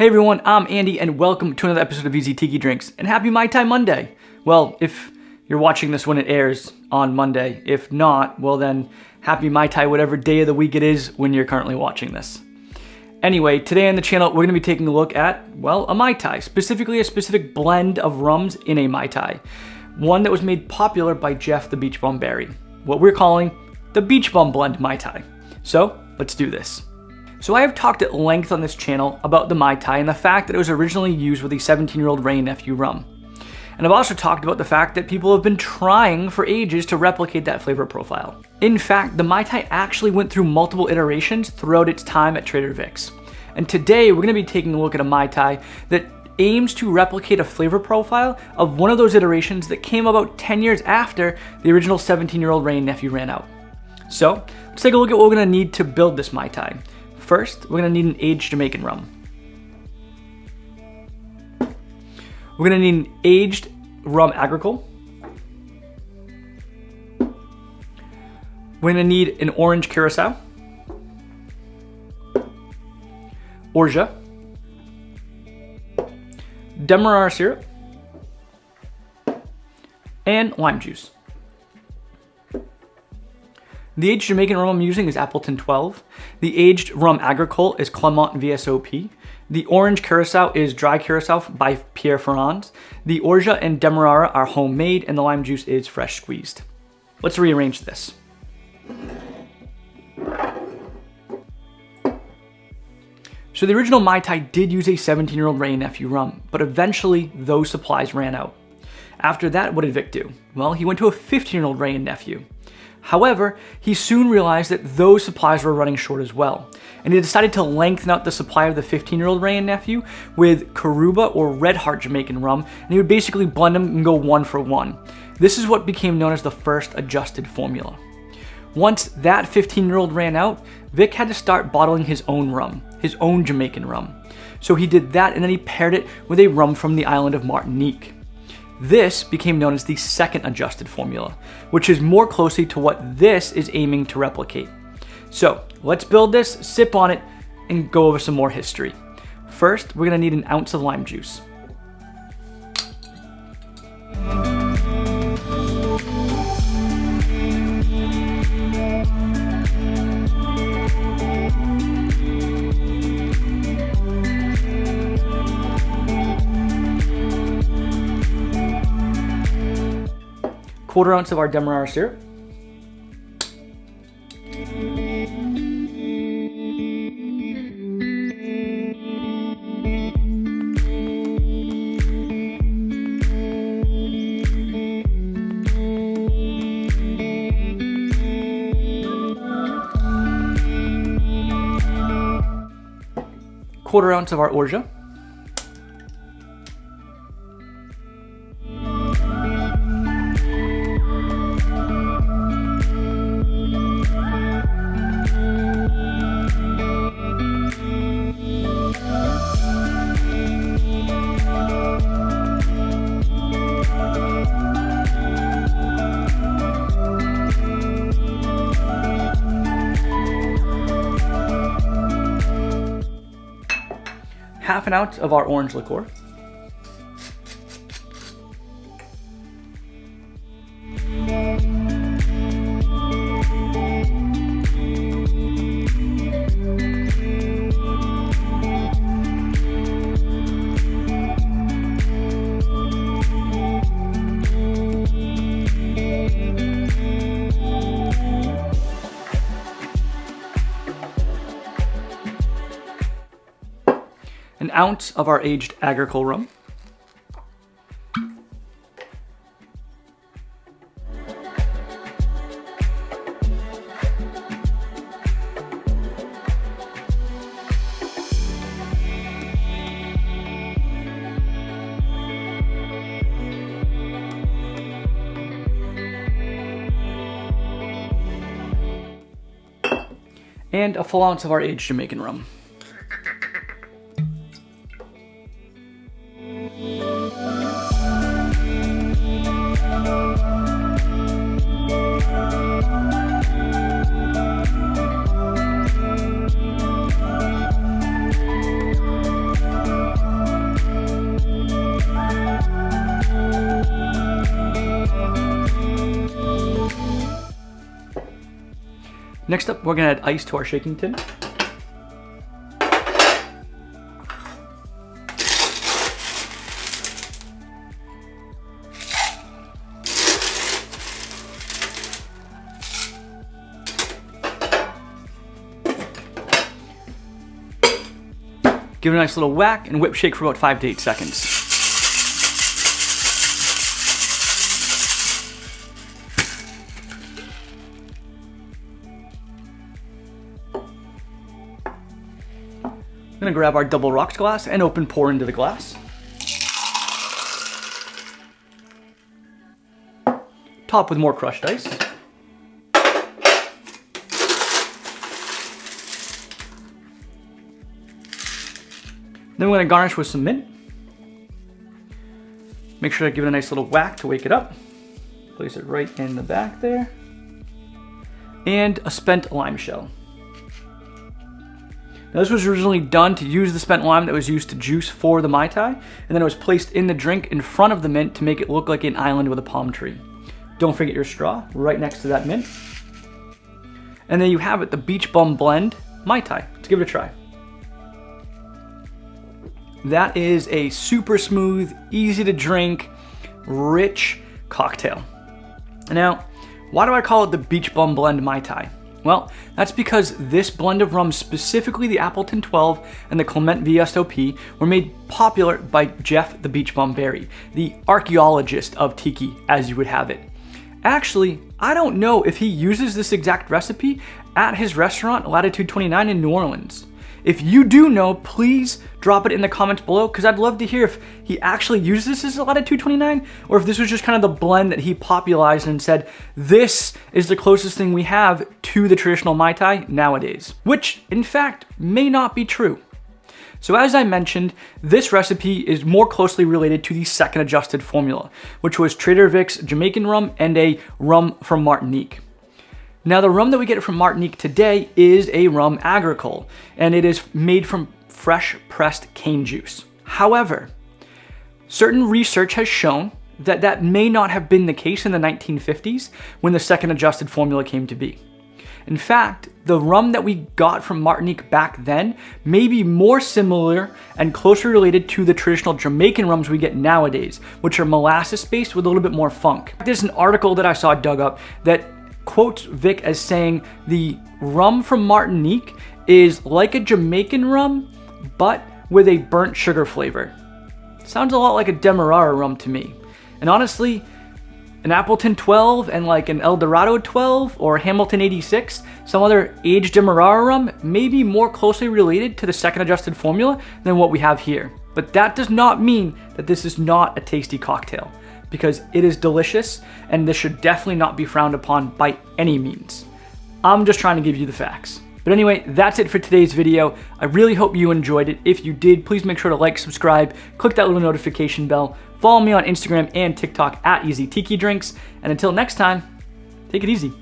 Hey everyone, I'm Andy and welcome to another episode of Easy Tiki Drinks, and happy Mai Tai Monday! Well, if you're watching this when it airs on Monday. If not, well then, happy Mai Tai whatever day of the week it is when you're currently watching this. Anyway, today on the channel we're going to be taking a look at, well, a Mai Tai, specifically a specific blend of rums in a Mai Tai. One that was made popular by Jeff the Beachbum Berry, what we're calling the Beachbum Blend Mai Tai. So, let's do this. So I have talked at length on this channel about the Mai Tai and the fact that it was originally used with a 17-year-old Wray & Nephew rum. And I've also talked about the fact that people have been trying for ages to replicate that flavor profile. In fact, the Mai Tai actually went through multiple iterations throughout its time at Trader Vic's. And today we're going to be taking a look at a Mai Tai that aims to replicate a flavor profile of one of those iterations that came about 10 years after the original 17-year-old Wray & Nephew ran out. So, let's take a look at what we're going to need to build this Mai Tai. First, we're going to need an aged Jamaican rum. We're going to need an aged rum agricole. We're going to need an orange Curacao, Orgeat, Demerara syrup, and lime juice. The aged Jamaican rum I'm using is Appleton 12. The aged rum agricole is Clement VSOP. The orange Curacao is dry Curacao by Pierre Ferrand. The Orgeat and Demerara are homemade, and the lime juice is fresh squeezed. Let's rearrange this. So the original Mai Tai did use a 17-year-old Wray & Nephew rum, but eventually those supplies ran out. After that, what did Vic do? Well, he went to a 15-year-old Wray & Nephew. However, he soon realized that those supplies were running short as well, and he decided to lengthen out the supply of the 15-year-old Wray & Nephew with Caruba or Red Heart Jamaican rum, and he would basically blend them and go 1 for 1. This is what became known as the first adjusted formula. Once that 15-year-old ran out, Vic had to start bottling his own rum, his own Jamaican rum. So he did that, and then he paired it with a rum from the island of Martinique. This became known as the second adjusted formula, which is more closely to what this is aiming to replicate. So let's build this, sip on it, and go over some more history. First, we're going to need an ounce of lime juice. Quarter ounce of our Demerara syrup. Quarter ounce of our Orgeat. Half an ounce of our orange liqueur. An ounce of our aged agricole rum. And a full ounce of our aged Jamaican rum. Next up, we're gonna add ice to our shaking tin. Give it a nice little whack and whip shake for about 5 to 8 seconds. I'm gonna grab our double rocks glass and open pour into the glass. Top with more crushed ice. Then we're gonna garnish with some mint. Make sure to give it a nice little whack to wake it up. Place it right in the back there. And a spent lime shell. Now this was originally done to use the spent lime that was used to juice for the Mai Tai, and then it was placed in the drink in front of the mint to make it look like an island with a palm tree. Don't forget your straw right next to that mint. And then you have it, the Beachbum Blend Mai Tai. Let's give it a try. That is a super smooth, easy to drink, rich cocktail. Now, why do I call it the Beachbum Blend Mai Tai? Well, that's because this blend of rums, specifically the Appleton 12 and the Clement VSOP, were made popular by Jeff the Beachbum Berry, the archaeologist of Tiki, as you would have it. Actually, I don't know if he uses this exact recipe at his restaurant, Latitude 29 in New Orleans. If you do know, please drop it in the comments below, because I'd love to hear if he actually uses this as a Latitude 29, or if this was just kind of the blend that he popularized and said, this is the closest thing we have to the traditional Mai Tai nowadays, which in fact may not be true. So as I mentioned, this recipe is more closely related to the second adjusted formula, which was Trader Vic's Jamaican rum and a rum from Martinique. Now the rum that we get from Martinique today is a rum agricole, and it is made from fresh pressed cane juice. However, certain research has shown that that may not have been the case in the 1950s when the second adjusted formula came to be. In fact, the rum that we got from Martinique back then may be more similar and closer related to the traditional Jamaican rums we get nowadays, which are molasses based with a little bit more funk. There's an article that I saw dug up that quotes Vic as saying the rum from Martinique is like a Jamaican rum, but with a burnt sugar flavor. Sounds a lot like a Demerara rum to me. And honestly, an Appleton 12 and like an El Dorado 12 or Hamilton 86, some other aged Demerara rum may be more closely related to the second adjusted formula than what we have here. But that does not mean that this is not a tasty cocktail, because it is delicious and this should definitely not be frowned upon by any means. I'm just trying to give you the facts. But anyway, that's it for today's video. I really hope you enjoyed it. If you did, please make sure to like, subscribe, click that little notification bell, follow me on Instagram and TikTok at EasyTikiDrinks, and until next time, take it easy.